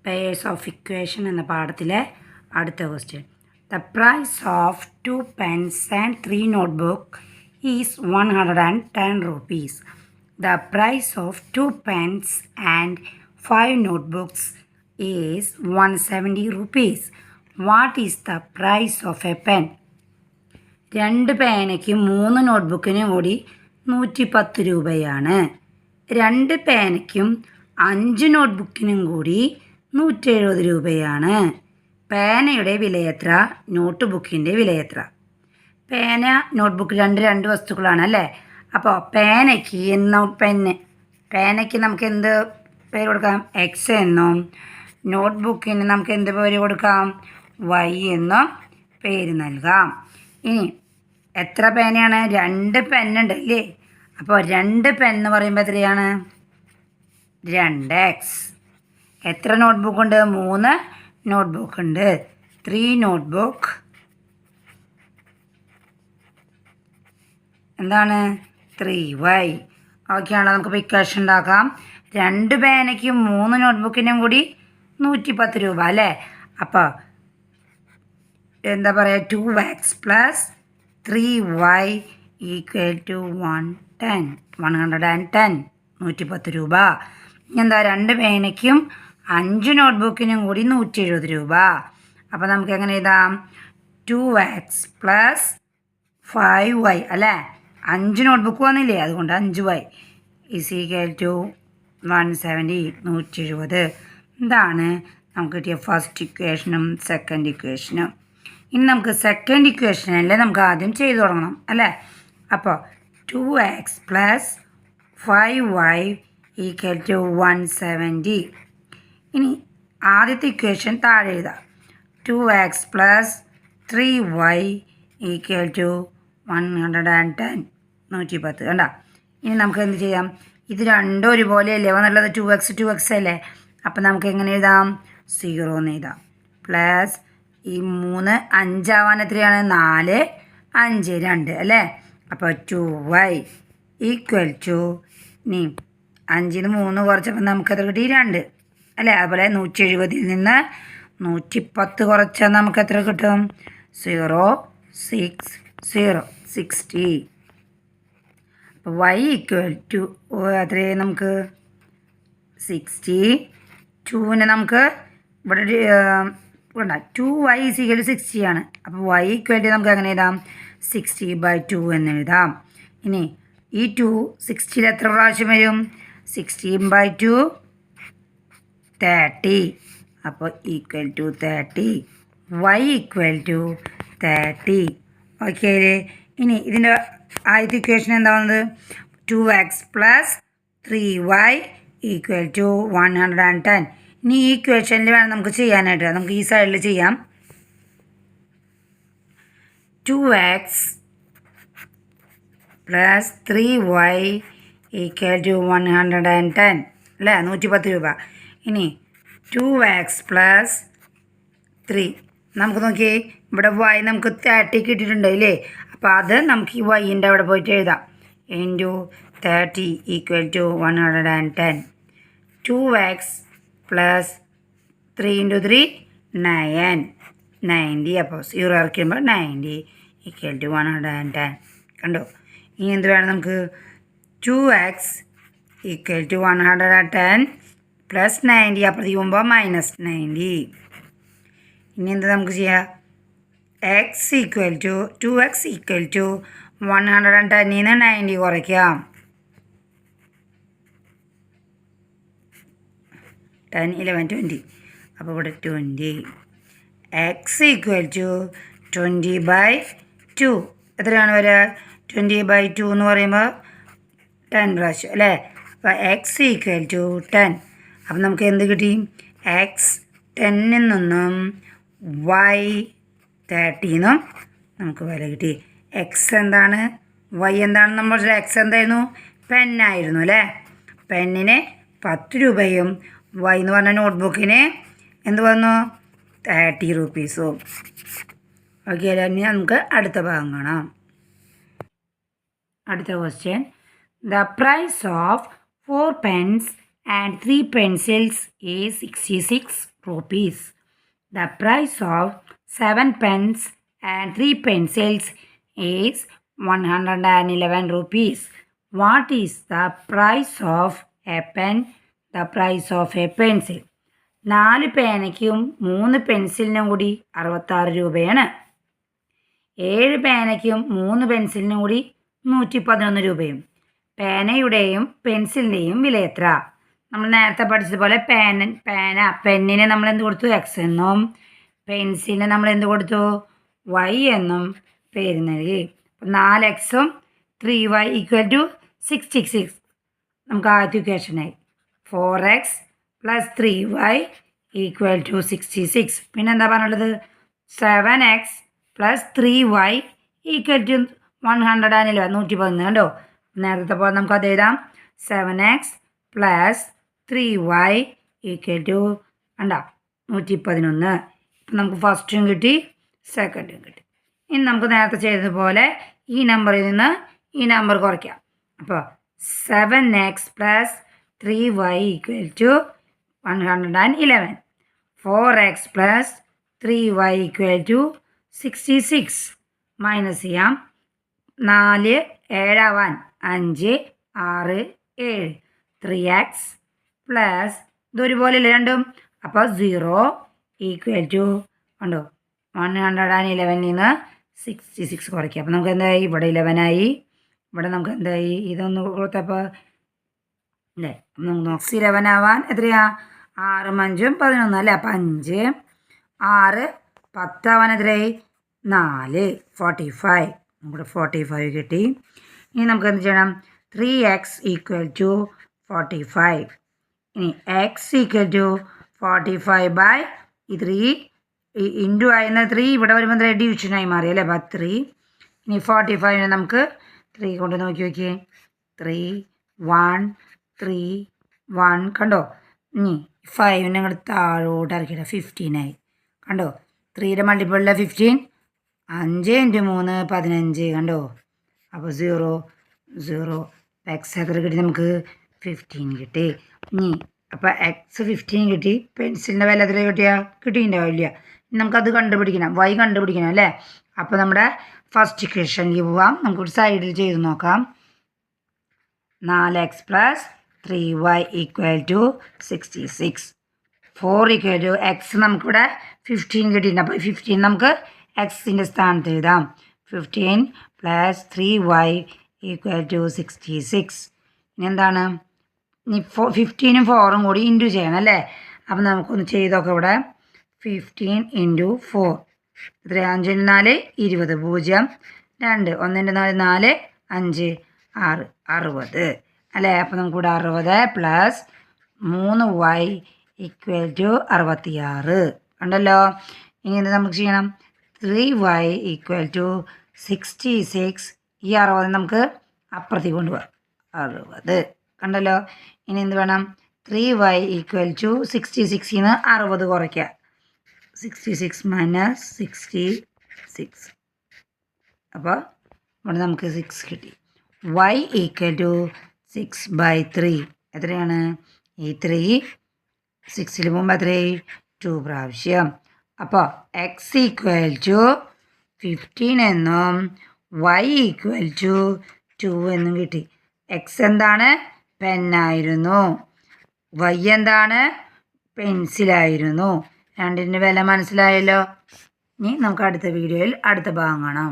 Pairs of equation എന്ന പാഠത്തിലെ അടുത്ത question. The price of 2 pens and 3 notebook is 110 rupees. The price of 2 pens and 5 notebooks is 170 rupees. What is the price of a pen? 2 പേനയ്ക്കും 3 നോട്ട്ബുക്കിനും കൂടി 110 രൂപയാണ്. 2 പേനയ്ക്കും 5 നോട്ട്ബുക്കിനും കൂടി 170 രൂപയാണ്. പേനയുടെ വിലയെത്ര? Not ബുക്കിൻ്റെ വിലയെത്ര? പേന notebook രണ്ട് വസ്തുക്കളാണ് അല്ലേ? അപ്പോൾ പേനയ്ക്ക് നമുക്ക് എന്ത് പേര് കൊടുക്കാം? എക്സ് എന്നും നോട്ട്ബുക്കിന് നമുക്ക് എന്ത് പേര് കൊടുക്കാം? വൈ എന്നും പേര് നൽകാം. ഇനി എത്ര പേനയാണ്? 2 പെന്നുണ്ട് അല്ലേ? അപ്പോൾ 2 പെൻ എന്ന് പറയുമ്പോൾ എത്രയാണ്? 2x. എത്ര നോട്ട്ബുക്ക് ഉണ്ട്? 3 നോട്ട്ബുക്ക് ഉണ്ട്. 3 നോട്ട്ബുക്ക് എന്താണ്? 3y. ഓക്കെ ആണല്ലോ. നമുക്ക് ഇക്വേഷൻ ഉണ്ടാക്കാം. 2 പേനയ്ക്കും 3 നോട്ട്ബുക്കിനും കൂടി 110 രൂപ അല്ലേ? അപ്പോൾ എന്താ പറയുക? 2x + 3y = 110 110 രൂപ. എന്താ? 2 പേനയ്ക്കും 5 നോട്ട്ബുക്കിനും കൂടി 170 രൂപ. അപ്പോൾ നമുക്ക് എങ്ങനെ എഴുതാം? 2x + 5y അല്ലേ? 5 നോട്ട്ബുക്ക് വന്നില്ലേ? അതുകൊണ്ട് 5y = 170 170. ഇതാണ് നമുക്ക് കിട്ടിയ ഫസ്റ്റ് ഇക്വേഷനും സെക്കൻഡ് ഇക്വേഷനും. ഇനി നമുക്ക് സെക്കൻഡ് ഇക്വേഷനല്ലേ നമുക്ക് ആദ്യം ചെയ്തു തുടങ്ങണം അല്ലേ? അപ്പോൾ 2x + 5y = 170. ഇനി ആദ്യത്തെ ഇക്വേഷൻ താഴെ എഴുതാം. 2x + 3y = 110 110 കണ്ടോ? ഇനി നമുക്ക് എന്ത് ചെയ്യാം? ഇത് രണ്ടും ഒരുപോലെയല്ലേ വന്നുള്ളത്? 2x അല്ലേ? അപ്പം നമുക്ക് എങ്ങനെ എഴുതാം? 0 എന്ന് എഴുതാം. പ്ലസ് ഈ 3 5 ആവാൻ എത്രയാണ്? 4 5 2 അല്ലേ? അപ്പോൾ 2y = ഇനി 5-ന് 3 കുറച്ചപ്പോൾ നമുക്കത് കിട്ടി 2 അല്ലേ? അതുപോലെ 170 നിന്ന് 110 കുറച്ചാൽ നമുക്ക് എത്ര കിട്ടും? 0 6 0 60. അപ്പോൾ y = എത്രയും നമുക്ക് 60. 2നെ നമുക്ക് ഇവിടെ 2y = 60 ആണ്. അപ്പോൾ y = നമുക്ക് എങ്ങനെ എഴുതാം? 60/2 എന്ന് എഴുതാം. ഇനി ഈ 2 60 എത്ര പ്രാവശ്യം വരും? 16/2 30. അപ്പോൾ =30. y = 30. ഓക്കെ അല്ലേ? ഇനി ഇതിൻ്റെ ആദ്യത്തെ ഇക്വേഷൻ എന്താ വന്നത്? 2x + 3y = 110. ഇനി ഈ ഇക്വേഷനിൽ വേണം നമുക്ക് ചെയ്യാനായിട്ട്. നമുക്ക് ഈ സൈഡിൽ ചെയ്യാം. 2x + 3y = 110 അല്ലേ? 110 രൂപ. ഇനി 2x + 3 നമുക്ക് നോക്കിയേ, ഇവിടെ y നമുക്ക് 30 കിട്ടിയിട്ടുണ്ട് ഇല്ലേ? അപ്പോൾ അത് നമുക്ക് ഈ വൈൻ്റെ അവിടെ പോയിട്ട് എഴുതാം. × 30 = 110. 2x + 3 × 3 9 90. അപ്പോൾ 0 ഇറക്കുമ്പോൾ 90 = 110. കണ്ടോ? ഇനി എന്ത് വേണം നമുക്ക്? 2x = 110 + 90 അപ്പുറത്തേക്ക് പോകുമ്പോൾ -90. ഇനി എന്താ നമുക്ക് ചെയ്യാം? 2x = 110 നിന്ന് 90 കുറയ്ക്കാം. 10 11 20. അപ്പോൾ ഇവിടെ 20. x = 20/2. എത്രയാണ് വരിക? 20/2 എന്ന് പറയുമ്പോൾ 10 പ്രാവശ്യം അല്ലേ? അപ്പോൾ x = 10. അപ്പം നമുക്ക് എന്ത് കിട്ടി? x 10 നിന്നും y 30 എന്നും നമുക്ക് വില കിട്ടി. എക്സ് എന്താണ്? വൈ എന്താണ്? നമ്മുടെ എക്സ് എന്തായിരുന്നു? പെന്നായിരുന്നു അല്ലേ? പെന്നിന് 10 രൂപയും വൈ എന്ന് പറഞ്ഞ നോട്ട്ബുക്കിന് എന്ത് വന്നു? 30 രൂപീസും. ഓക്കെ അല്ലേ? ഇനി നമുക്ക് അടുത്ത ഭാഗം കാണാം. അടുത്ത question. The price of 4 pens and 3 pencils is 66 rupees. The price of 7 pens and 3 pencils is 111 rupees. What is the price of a pen? The price of a pencil. 4 പേനയ്ക്കും 3 പെൻസിലിനും കൂടി 66 രൂപയാണ്. 7 പേനയ്ക്കും 3 പെൻസിലിനും കൂടി 111 രൂപയും. പേനയുടെയും പെൻസിലിൻ്റെയും വില എത്ര? നമ്മൾ നേരത്തെ പഠിച്ചതുപോലെ പെന്നിന് നമ്മൾ എന്ത് കൊടുത്തു? എക്സ് എന്നും പെൻസിലിന് നമ്മൾ എന്ത് കൊടുത്തു? വൈ എന്നും പേര് നൽകി. 4x 3y = 66. നമുക്ക് ആദ്യത്തെ ഇക്വേഷനായി 4x + 3y = 66. പിന്നെ എന്താ പറഞ്ഞുള്ളത്? 7x + 3y = 111. 111 കണ്ടോ? നേരത്തെ പോലെ നമുക്ക് അത് എഴുതാം. 7x + 3y = 111. ഇപ്പം നമുക്ക് ഫസ്റ്റും കിട്ടി, സെക്കൻഡും കിട്ടി. ഇനി നമുക്ക് നേരത്തെ ചെയ്തതുപോലെ ഈ നമ്പറിൽ നിന്ന് ഈ നമ്പർ കുറയ്ക്കാം. അപ്പോൾ 7x + 3y = 111. 4x + 3y = 66. Minus ചെയ്യാം. 4 7 ആവാൻ 5 6 7. 3x പ്ലസ് ഇതൊരുപോലെയല്ലേ രണ്ടും? അപ്പോൾ 0 = കണ്ടോ 111 നിന്ന് 66 കുറയ്ക്കുക. അപ്പോൾ നമുക്ക് എന്തായി? ഇവിടെ 11 ആയി. ഇവിടെ നമുക്ക് എന്തായി? ഇതൊന്ന് കൊടുത്തപ്പോൾ അല്ലേ? നമുക്ക് നോക്കാം. 11 ആവാൻ എത്രയാ? 6 5 11 അല്ലേ? അപ്പം 5 6 10 ആവാൻ എത്രയായി? 4 45. നമ്മുടെ 45 കിട്ടി. ഇനി നമുക്ക് എന്ത് ചെയ്യണം? 3x = 45. ഇനി x = 45/3 ഇൻറ്റു ആയിരുന്ന 3 ഇവിടെ വരുമ്പോൾ എന്താ? ഡിവിഷനായി മാറി അല്ലേ? അപ്പോൾ 3. ഇനി 45നെ നമുക്ക് 3 കൊണ്ട് നോക്കിയേ. 3 1 3 1 കണ്ടോ? ഇനി 5നെ അങ്ങോട്ട് താഴോട്ട് ഇറക്കിയിട്ട് 15 ആയി. കണ്ടോ? 3യുടെ മൾട്ടിപ്പിളിലെ 15 5 × 3 15 കണ്ടോ? അപ്പോൾ 0 0. എക്സ് എത്ര കിട്ടി നമുക്ക്? 15 കിട്ടി. ഇനി അപ്പോൾ എക്സ് 15 കിട്ടി. പെൻസിലിൻ്റെ വില എത്ര കിട്ടിയിട്ടുണ്ടാവില്ല. നമുക്കത് കണ്ടുപിടിക്കണം, വൈ കണ്ടുപിടിക്കണം അല്ലേ? അപ്പോൾ നമ്മുടെ ഫസ്റ്റ് ഇക്വേഷനിലേക്ക് പോവാം. നമുക്കൊരു സൈഡിൽ ചെയ്ത് നോക്കാം. 4x + 3y = 66. 4 = എക്സ് നമുക്കിവിടെ 15 കിട്ടിയിട്ടുണ്ട്. അപ്പോൾ 15 നമുക്ക് എക്സിൻ്റെ സ്ഥാനത്ത് എഴുതാം. 15 + 3y = 66. ഇനി എന്താണ്? ഇനി 15ഉം 4ഉം കൂടി ഇൻറ്റു ചെയ്യണം അല്ലേ? അപ്പം നമുക്കൊന്ന് ചെയ്തൊക്കെ ഇവിടെ 15 × 4 എത്ര? 5 × 4 20. 0 2 1 × 4 4 5 6 60 അല്ലേ? അപ്പം നമുക്കിവിടെ 60 + 3y = 66 ഉണ്ടല്ലോ. ഇനി എന്ത് നമുക്ക് ചെയ്യണം? 3y = 66. ഈ 60 നമുക്ക് അപ്പുറത്തേക്ക് കൊണ്ടുപോകാം. 60 കണ്ടല്ലോ. ഇനി എന്ത് വേണം? 3y = 66 ന്ന് 60 കുറയ്ക്കുക. 66 - 66. അപ്പോൾ ഇവിടെ നമുക്ക് 6 കിട്ടി. y = 6/3 എത്രയാണ്? ഈ 3 6ൽ പോകുമ്പോൾ എത്രയായി? 2 പ്രാവശ്യം. അപ്പോൾ x = 15 എന്നും y = 2 എന്നും കിട്ടി. എക്സ് എന്താണ്? പെന്നായിരുന്നു. വൈ എന്താണ്? പെൻസിലായിരുന്നു. രണ്ടിൻ്റെ വില മനസ്സിലായല്ലോ. ഇനി നമുക്ക് അടുത്ത വീഡിയോയിൽ അടുത്ത ഭാഗം കാണാം.